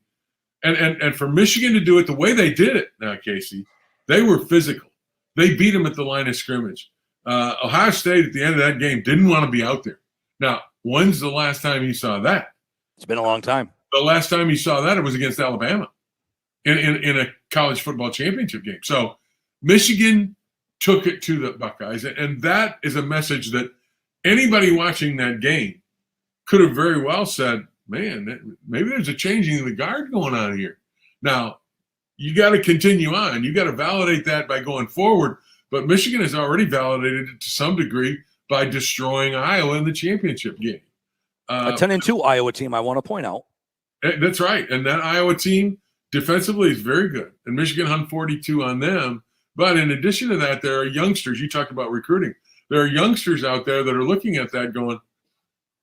and for Michigan to do it the way they did it, Casey, they were physical. They beat them at the line of scrimmage. Ohio State at the end of that game didn't want to be out there. Now, when's the last time you saw that? It's been a long time. The last time you saw that, it was against Alabama in a college football championship game. So Michigan took it to the Buckeyes, and that is a message that anybody watching that game could have very well said, man, maybe there's a changing of the guard going on here. Now, you got to continue on. You got to validate that by going forward. But Michigan has already validated it to some degree by destroying Iowa in the championship game. A 10-2 Iowa team, I want to point out. That's right. And that Iowa team defensively is very good. And Michigan hung 42 on them. But in addition to that, there are youngsters. You talked about recruiting. There are youngsters out there that are looking at that going,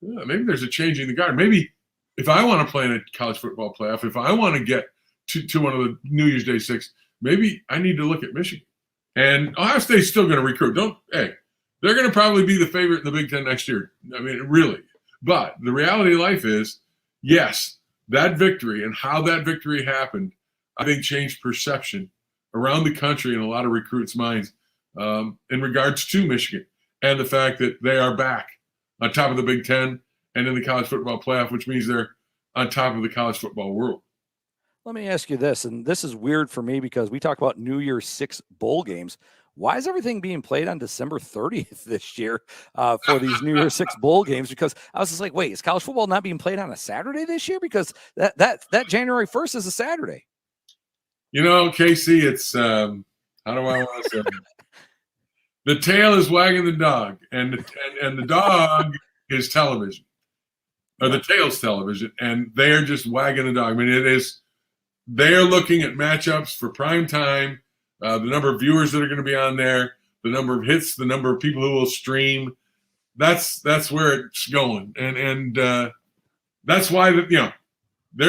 yeah, maybe there's a changing the guard. Maybe if I want to play in a college football playoff, if I want to get to one of the New Year's Day 6, maybe I need to look at Michigan. And Ohio State's still going to recruit. They're going to probably be the favorite in the Big Ten next year. I mean, really. But the reality of life is, yes, that victory and how that victory happened, I think changed perception around the country in a lot of recruits' minds in regards to Michigan and the fact that they are back on top of the Big Ten and in the college football playoff, which means they're on top of the college football world. Let me ask you this, and this is weird for me because we talk about New Year's 6 bowl games. Why is everything being played on December 30th this year for these New Year's 6 bowl games? Because I was just like, wait, is college football not being played on a Saturday this year? Because that January 1st is a Saturday. You know, Casey, it's how do I want to say it? The tail is wagging the dog, and the dog is television, or the tail's television, and they are just wagging the dog. I mean, it is. They are looking at matchups for prime time, the number of viewers that are going to be on there, the number of hits, the number of people who will stream. That's where it's going, and that's why they're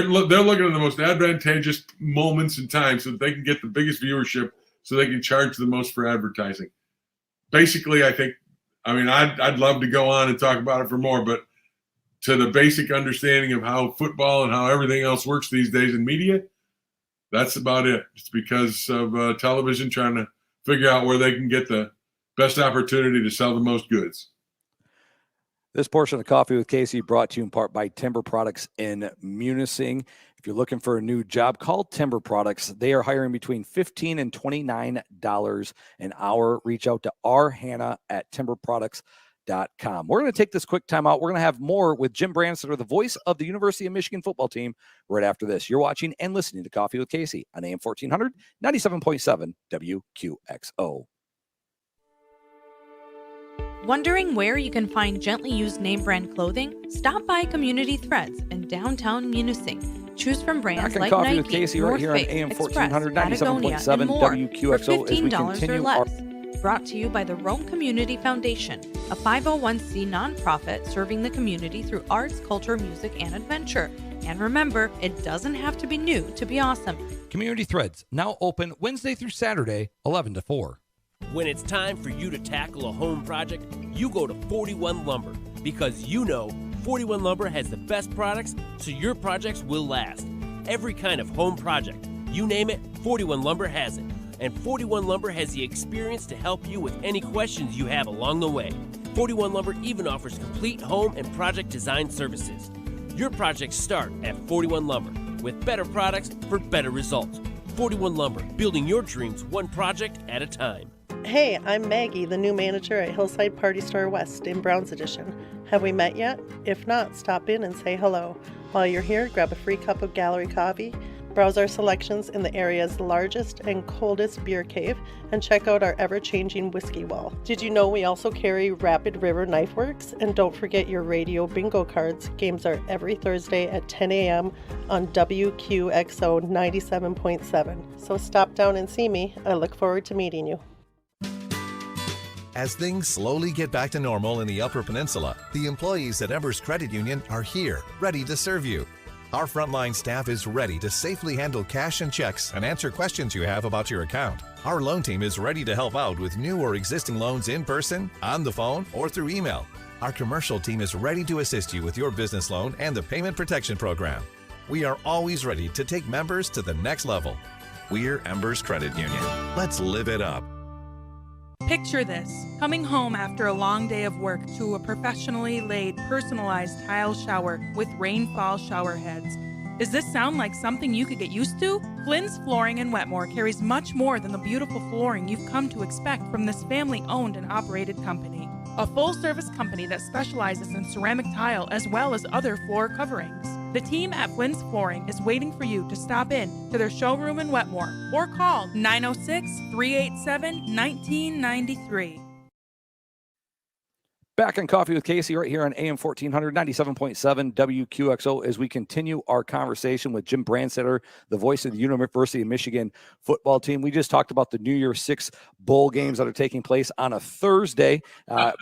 looking at the most advantageous moments in time so that they can get the biggest viewership, so they can charge the most for advertising. Basically, I'd love to go on and talk about it for more, but to the basic understanding of how football and how everything else works these days in media, that's about it. It's because of television trying to figure out where they can get the best opportunity to sell the most goods. This portion of Coffee with Casey brought to you in part by Timber Products in Munising. If you're looking for a new job, call Timber Products. They are hiring between $15 and $29 an hour. Reach out to Hannah at timberproducts.com. We're going to take this quick time out. We're going to have more with Jim Brandstatter, the voice of the University of Michigan football team, right after this. You're watching and listening to Coffee with Casey on AM 1400, 97.7 WQXO. Wondering where you can find gently used name brand clothing? Stop by Community Threads in downtown Munising. Choose from brands like Coffee Nike, with Casey North right here on Face, AM Express, 1400, Patagonia, 97.7 and more WQXO for as we $15 continue or less. Brought to you by the Rome Community Foundation, a 501c nonprofit serving the community through arts, culture, music, and adventure. And remember, it doesn't have to be new to be awesome. Community Threads, now open Wednesday through Saturday, 11 to 4. When it's time for you to tackle a home project, you go to 41 Lumber, because 41 Lumber has the best products so your projects will last. Every kind of home project, you name it, 41 Lumber has it. And 41 Lumber has the experience to help you with any questions you have along the way. 41 Lumber even offers complete home and project design services. Your projects start at 41 Lumber with better products for better results. 41 Lumber, building your dreams one project at a time. Hey, I'm Maggie, the new manager at Hillside Party Store West in Browns Edition. Have we met yet? If not, stop in and say hello. While you're here, grab a free cup of gallery coffee, browse our selections in the area's largest and coldest beer cave, and check out our ever-changing whiskey wall. Did you know we also carry Rapid River Knife Works? And don't forget your radio bingo cards. Games are every Thursday at 10 a.m. on WQXO 97.7. So stop down and see me. I look forward to meeting you. As things slowly get back to normal in the Upper Peninsula, the employees at Embers Credit Union are here, ready to serve you. Our frontline staff is ready to safely handle cash and checks and answer questions you have about your account. Our loan team is ready to help out with new or existing loans in person, on the phone, or through email. Our commercial team is ready to assist you with your business loan and the Payment Protection Program. We are always ready to take members to the next level. We're Embers Credit Union. Let's live it up. Picture this, coming home after a long day of work to a professionally laid, personalized tile shower with rainfall shower heads. Does this sound like something you could get used to? Flynns Flooring in Wetmore carries much more than the beautiful flooring you've come to expect from this family-owned and operated company. A full-service company that specializes in ceramic tile as well as other floor coverings. The team at Flynns Flooring is waiting for you to stop in to their showroom in Wetmore or call 906-387-1993. Back on Coffee with Casey right here on AM 1400, 97.7 WQXO as we continue our conversation with Jim Brandstatter, the voice of the University of Michigan football team. We just talked about the New Year's 6 bowl games that are taking place on a Thursday.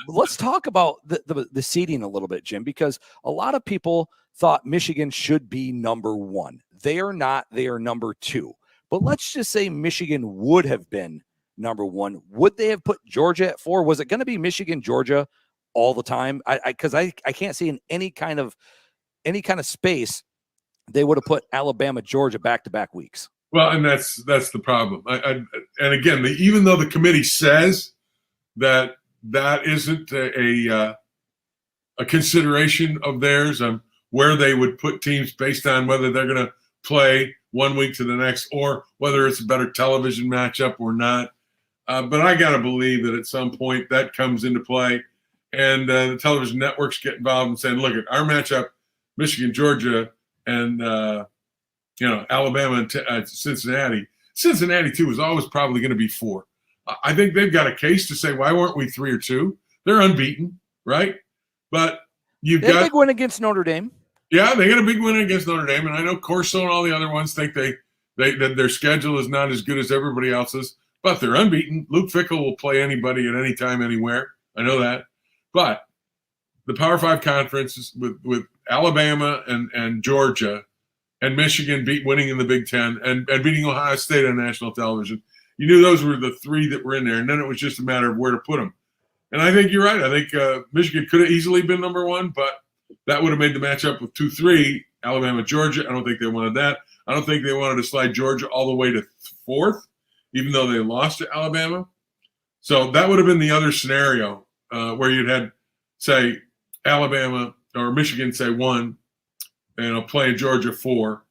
Let's talk about the seeding a little bit, Jim, because a lot of people thought Michigan should be number 1. They are not. They are number 2. But let's just say Michigan would have been number 1. Would they have put Georgia at 4? Was it going to be Michigan, Georgia all the time? Because I can't see in any kind of space they would have put Alabama, Georgia back-to-back weeks. Well, and that's the problem. And again, even though the committee says that isn't a consideration of theirs, where they would put teams based on whether they're going to play one week to the next, or whether it's a better television matchup or not. But I got to believe that at some point that comes into play, and the television networks get involved and saying, look, at our matchup, Michigan, Georgia, and Alabama and Cincinnati. Cincinnati, too, was always probably going to be 4. I think they've got a case to say, why weren't we 3 or 2? They're unbeaten, right? But you've got a big win against Notre Dame. Yeah, they got a big win against Notre Dame, and I know Corso and all the other ones think that their schedule is not as good as everybody else's, but they're unbeaten. Luke Fickell will play anybody at any time, anywhere. I know that. But the Power 5 conferences with Alabama and Georgia and Michigan winning in the Big Ten and beating Ohio State on national television, you knew those were the 3 that were in there, and then it was just a matter of where to put them. And I think you're right. I think Michigan could have easily been number 1, but that would have made the matchup with 2-3, Alabama, Georgia. I don't think they wanted that. I don't think they wanted to slide Georgia all the way to 4th, even though they lost to Alabama. So that would have been the other scenario where you'd had, say, Alabama or Michigan, say, 1, and play Georgia 4,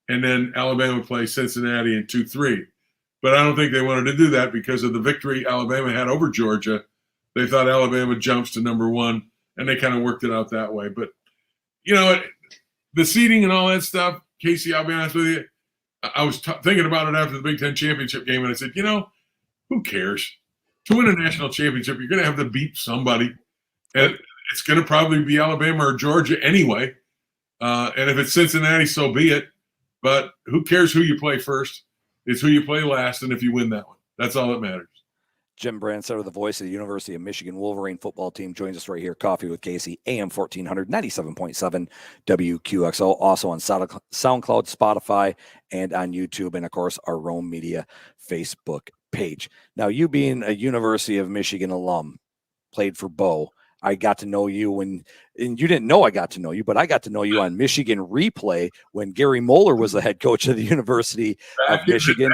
and then Alabama play Cincinnati in 2-3. But I don't think they wanted to do that because of the victory Alabama had over Georgia. They thought Alabama jumps to number 1, and they kind of worked it out that way. But, the seeding and all that stuff, Casey, I'll be honest with you, I was thinking about it after the Big Ten championship game, and I said, who cares? To win a national championship, you're going to have to beat somebody. And it's going to probably be Alabama or Georgia anyway. And if it's Cincinnati, so be it. But who cares who you play first? It's who you play last, and if you win that one. That's all that matters. Jim Brandstatter, the voice of the University of Michigan Wolverine football team, joins us right here. Coffee with Casey, AM 1400, 97.7 WQXO. Also on SoundCloud, Spotify, and on YouTube, and, of course, our Rome Media Facebook page. Now, you being a University of Michigan alum, played for Bo, I got to know you and you didn't know I got to know you, but I got to know you on Michigan Replay when Gary Moeller was the head coach of the University of Michigan.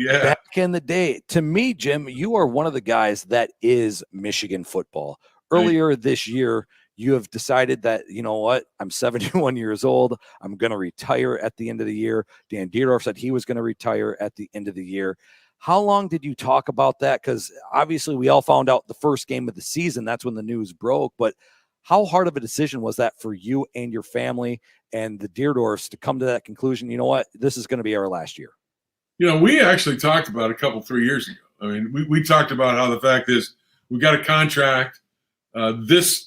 Back in the day. To me, Jim, you are one of the guys that is Michigan football. Earlier this year, you have decided that, you know what, I'm 71 years old. I'm going to retire at the end of the year. Dan Gieroff said he was going to retire at the end of the year. How long did you talk about that? Because obviously we all found out the first game of the season. That's when the news broke. But how hard of a decision was that for you and your family and the Deerdorfs to come to that conclusion? You know what? This is going to be our last year. We actually talked about it 3 years ago. I mean, we talked about how the fact is we got a contract this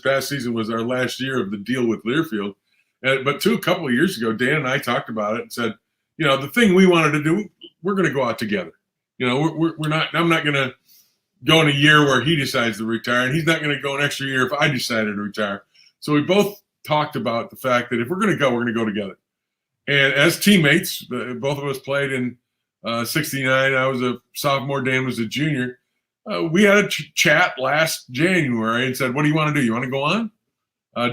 past season was our last year of the deal with Learfield. But a couple of years ago, Dan and I talked about it and said, the thing we wanted to do, we're going to go out together. We're not. I'm not going to go in a year where he decides to retire, and he's not going to go an extra year if I decided to retire. So we both talked about the fact that if we're going to go together. And as teammates, both of us played in 69. I was a sophomore. Dan was a junior. We had a chat last January and said, what do you want to do? You want to go on?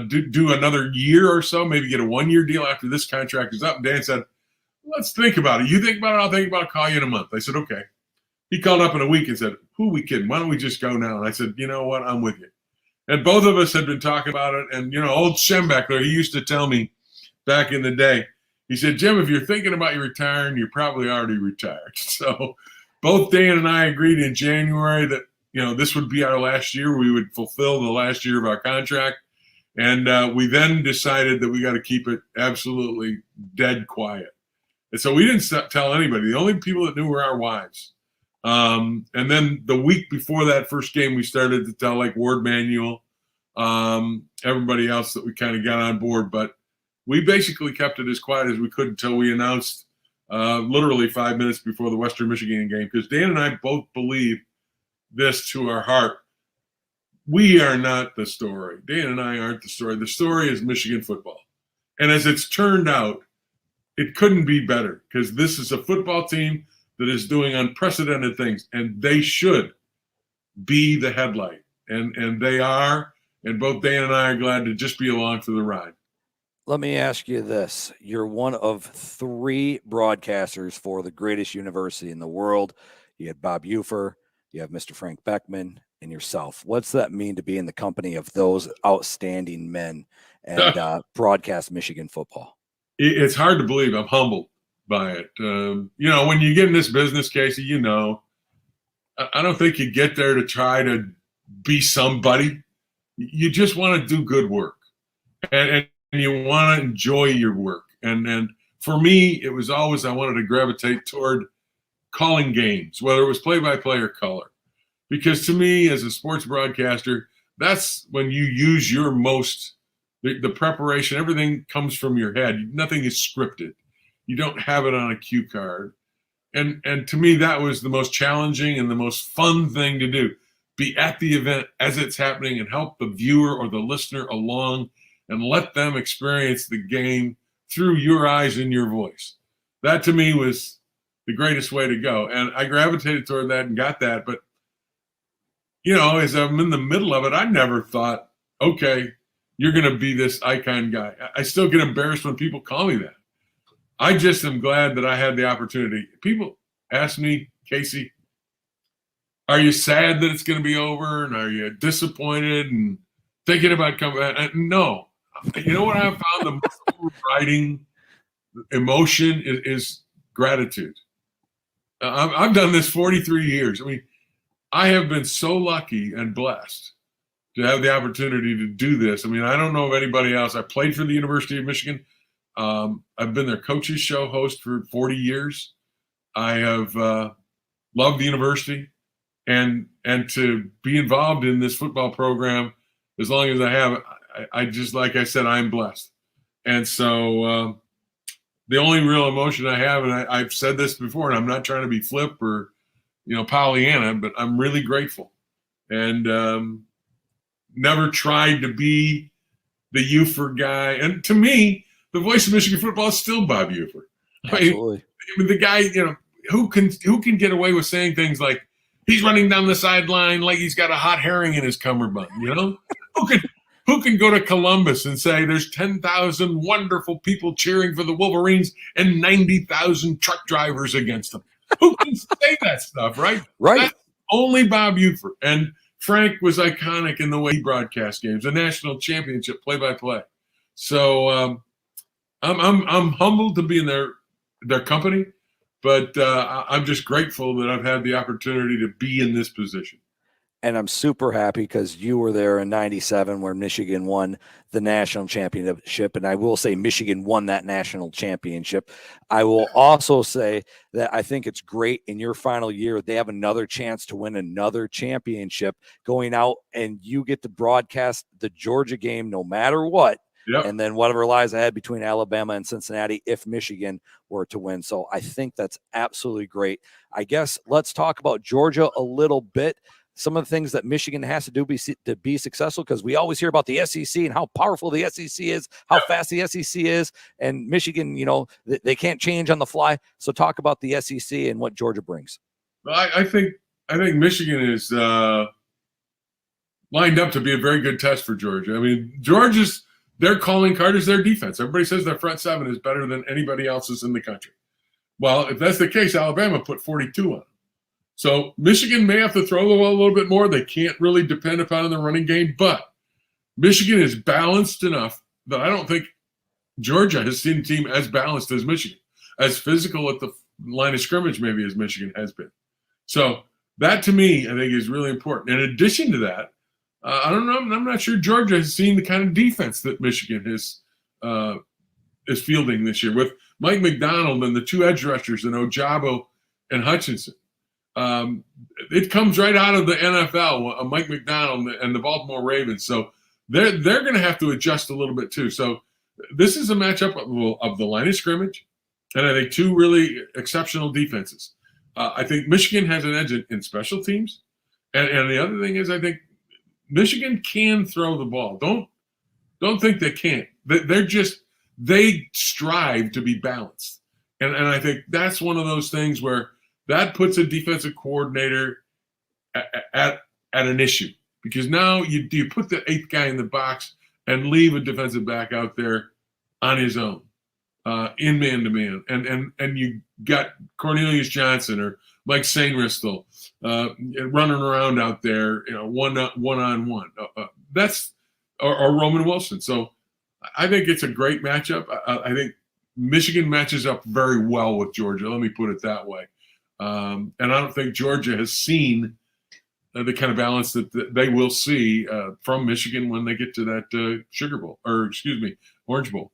Do another year or so, maybe get a 1-year deal after this contract is up? And Dan said, let's think about it. You think about it, I'll think about it, call you in a month. I said, okay. He called up in a week and said, who are we kidding? Why don't we just go now? And I said, you know what? I'm with you. And both of us had been talking about it. And, old Shem back there, he used to tell me back in the day, he said, Jim, if you're thinking about your retiring, you're probably already retired. So both Dan and I agreed in January that, this would be our last year. We would fulfill the last year of our contract. And we then decided that we got to keep it absolutely dead quiet. And so we didn't tell anybody. The only people that knew were our wives. And then the week before that first game, we started to tell Ward Manuel, everybody else that we kind of got on board. But we basically kept it as quiet as we could until we announced literally 5 minutes before the Western Michigan game. Because Dan and I both believe this to our heart. We are not the story. Dan and I aren't the story. The story is Michigan football. And as it's turned out, it couldn't be better because this is a football team that is doing unprecedented things, and they should be the headlight. And they are, and both Dan and I are glad to just be along for the ride. Let me ask you this. You're one of 3 broadcasters for the greatest university in the world. You had Bob Ufer, you have Mr. Frank Beckman, and yourself. What's that mean to be in the company of those outstanding men and broadcast Michigan football? it's hard to believe. I'm humbled by it. When you get in this business, Casey, I don't think you get there to try to be somebody. You just want to do good work, and you want to enjoy your work. And for me, it was always I wanted to gravitate toward calling games, whether it was play-by-play or color, because to me, as a sports broadcaster, that's when you use your most the preparation. Everything comes from your head. Nothing is scripted. You don't have it on a cue card. And to me, that was the most challenging and the most fun thing to do. Be at the event as it's happening and help the viewer or the listener along and let them experience the game through your eyes and your voice. That to me was the greatest way to go. And I gravitated toward that and got that. But, as I'm in the middle of it, I never thought, okay, you're going to be this icon guy. I still get embarrassed when people call me that. I just am glad that I had the opportunity. People ask me, Casey, are you sad that it's going to be over? And are you disappointed and thinking about coming back? No. You know what I've found the most overriding emotion is gratitude. I've done this 43 years. I mean, I have been so lucky and blessed to have the opportunity to do this. I mean, I don't know of anybody else. I played for the University of Michigan. I've been their coaches show host for 40 years. I have loved the university, and to be involved in this football program as long as I have, I just, like I said, I'm blessed. And so the only real emotion I have, and I've said this before, and I'm not trying to be flip or Pollyanna, but I'm really grateful, and never tried to be the Ufer guy. And to me, the voice of Michigan football is still Bob Ufer. Absolutely. I mean, the guy, who can get away with saying things like he's running down the sideline like he's got a hot herring in his cummerbund, Who can go to Columbus and say there's 10,000 wonderful people cheering for the Wolverines and 90,000 truck drivers against them? Who can say that stuff, right? Right. That's only Bob Ufer. And Frank was iconic in the way he broadcast games, a national championship play-by-play. So I'm humbled to be in their company, but I'm just grateful that I've had the opportunity to be in this position. And I'm super happy because you were there in '97 where Michigan won the national championship. And I will say Michigan won that national championship. I will also say that I think it's great in your final year. They have another chance to win another championship going out, and you get to broadcast the Georgia game no matter what. Yep. And then whatever lies ahead between Alabama and Cincinnati if Michigan were to win. So I think that's absolutely great. I guess let's talk about Georgia a little bit. Some of the things that Michigan has to do to be successful, because we always hear about the SEC and how powerful the SEC is, how fast the SEC is, and Michigan, they can't change on the fly. So talk about the SEC and what Georgia brings. Well, I think Michigan is lined up to be a very good test for Georgia. I mean, their calling card is their defense. Everybody says their front seven is better than anybody else's in the country. Well, if that's the case, Alabama put 42 on them. So Michigan may have to throw the ball a little bit more. They can't really depend upon the running game, but Michigan is balanced enough that I don't think Georgia has seen a team as balanced as Michigan, as physical at the line of scrimmage maybe as Michigan has been. So that to me, I think is really important. In addition to that, I don't know. I'm not sure Georgia has seen the kind of defense that Michigan is fielding this year with Mike McDonald and the two edge rushers and Ojabo and Hutchinson. It comes right out of the NFL, Mike McDonald and the Baltimore Ravens. So they're going to have to adjust a little bit too. So this is a matchup of the line of scrimmage, and I think two really exceptional defenses. I think Michigan has an edge in special teams, and the other thing is I think Michigan can throw the ball. Don't think they can't. They strive to be balanced, and I think that's one of those things where that puts a defensive coordinator at an issue, because now you put the eighth guy in the box and leave a defensive back out there on his own in man-to-man. And you got Cornelius Johnson or Mike Sainristil running around out there, one-on-one. That's or Roman Wilson. So I think it's a great matchup. I think Michigan matches up very well with Georgia. Let me put it that way. And I don't think Georgia has seen the kind of balance that they will see from Michigan when they get to that Sugar Bowl, or excuse me, Orange Bowl.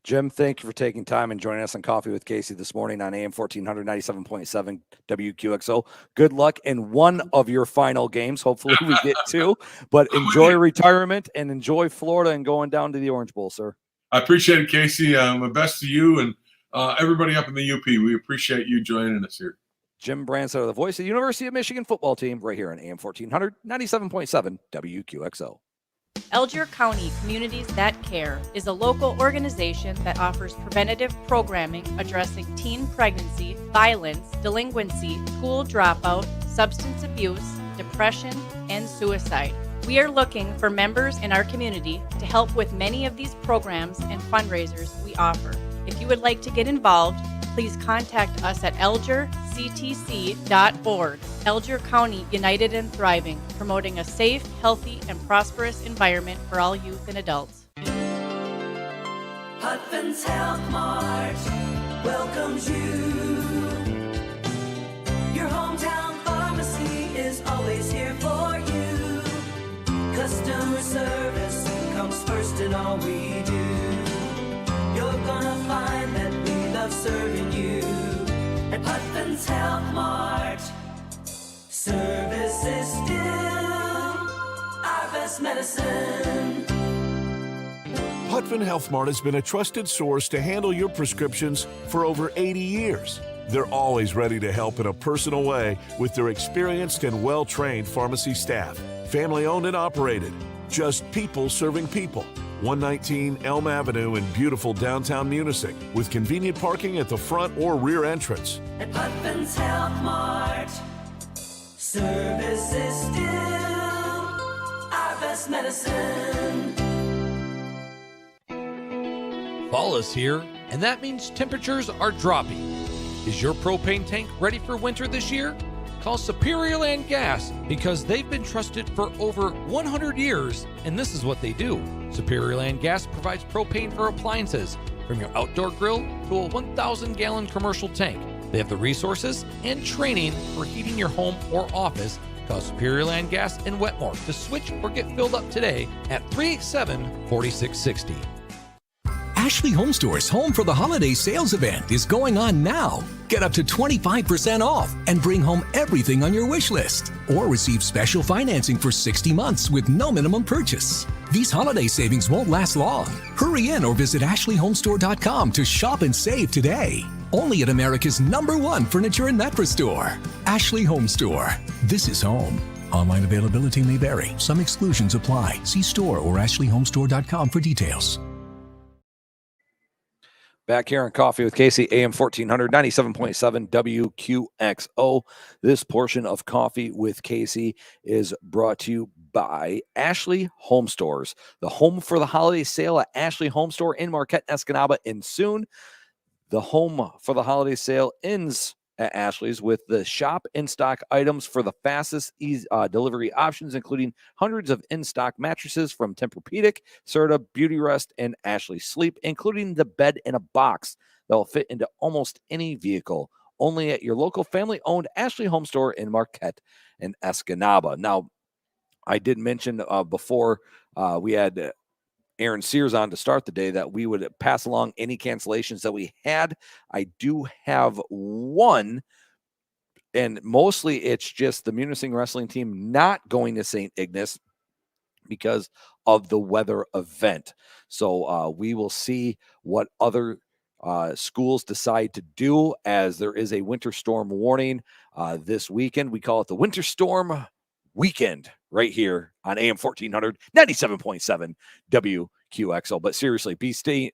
Jim, thank you for taking time and joining us on Coffee with Casey this morning on AM 1400, 97.7 WQXO. Good luck in one of your final games. Hopefully we get two, but enjoy retirement and enjoy Florida and going down to the Orange Bowl, sir. I appreciate it, Casey. My best to you and everybody up in the UP. We appreciate you joining us here. Jim Brandstatter, the voice of the University of Michigan football team, right here on AM 1400, 97.7 WQXO. Algier County Communities That Care is a local organization that offers preventative programming addressing teen pregnancy, violence, delinquency, school dropout, substance abuse, depression, and suicide. We are looking for members in our community to help with many of these programs and fundraisers we offer. If you would like to get involved, please contact us at algerctc.org. Alger County United and Thriving, promoting a safe, healthy, and prosperous environment for all youth and adults. Hutphin's Health Mart welcomes you. Your hometown pharmacy is always here for you. Customer service comes first in all we do. You're gonna find that we love serving you at Hutphin's Health Mart. Service is still our best medicine. Hutphin Health Mart has been a trusted source to handle your prescriptions for over 80 years. They're always ready to help in a personal way with their experienced and well-trained pharmacy staff. Family-owned and operated. Just people serving people. 119 Elm Avenue in beautiful downtown Municip, with convenient parking at the front or rear entrance. At Hutphin's Health Mart, service is still our best medicine. Fall is here, and that means temperatures are dropping. Is your propane tank ready for winter this year? Call Superior Land Gas, because they've been trusted for over 100 years, and this is what they do. Superior Land Gas provides propane for appliances, from your outdoor grill to a 1,000-gallon commercial tank. They have the resources and training for heating your home or office. Call Superior Land Gas in Wetmore to switch or get filled up today at 387-4660. Ashley Home Store's Home for the Holiday sales event is going on now. Get up to 25% off and bring home everything on your wish list. Or receive special financing for 60 months with no minimum purchase. These holiday savings won't last long. Hurry in or visit AshleyHomestore.com to shop and save today. Only at America's #1 furniture and mattress store. Ashley Home Store. This is home. Online availability may vary. Some exclusions apply. See store or AshleyHomestore.com for details. Back here on Coffee with Casey, AM 1400, 97.7 WQXO. This portion of Coffee with Casey is brought to you by Ashley Home Stores, the home for the holiday sale at Ashley Home Store in Marquette, Escanaba, and soon. The home for the holiday sale ends at Ashley's with the shop in-stock items for the fastest delivery options, including hundreds of in-stock mattresses from Tempur-Pedic, Serta, Beauty Rest, and Ashley Sleep, including the bed in a box that will fit into almost any vehicle. Only at your local family-owned Ashley Home Store in Marquette and Escanaba. Now, I did mention before we had Aaron Sears on to start the day that we would pass along any cancellations that we had. I do have one, and mostly it's just the Munising wrestling team not going to St. Ignace because of the weather event. So we will see what other schools decide to do, as there is a winter storm warning this weekend. We call it the Winter Storm Weekend right here on AM 1400, 97.7 WQXO. But seriously, stay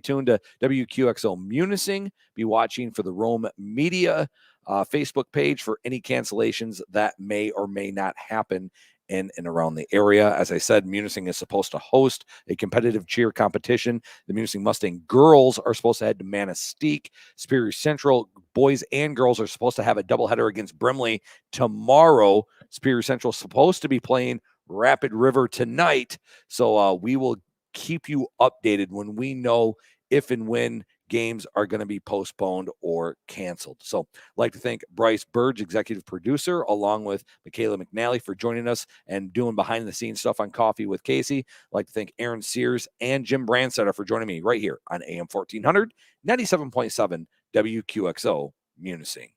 tuned to WQXO Munising. Be watching for the Rome Media Facebook page for any cancellations that may or may not happen in and around the area. As I said, Munising is supposed to host a competitive cheer competition. The Munising Mustang girls are supposed to head to Manistee. Superior Central boys and girls are supposed to have a doubleheader against Brimley tomorrow. Superior Central is supposed to be playing Rapid River tonight. So we will keep you updated when we know if and when games are going to be postponed or canceled. So I'd like to thank Bryce Burge, executive producer, along with Michaela McNally for joining us and doing behind the scenes stuff on Coffee with Casey. I'd like to thank Aaron Sears and Jim Brandstatter for joining me right here on AM 1400, 97.7 WQXO Munising.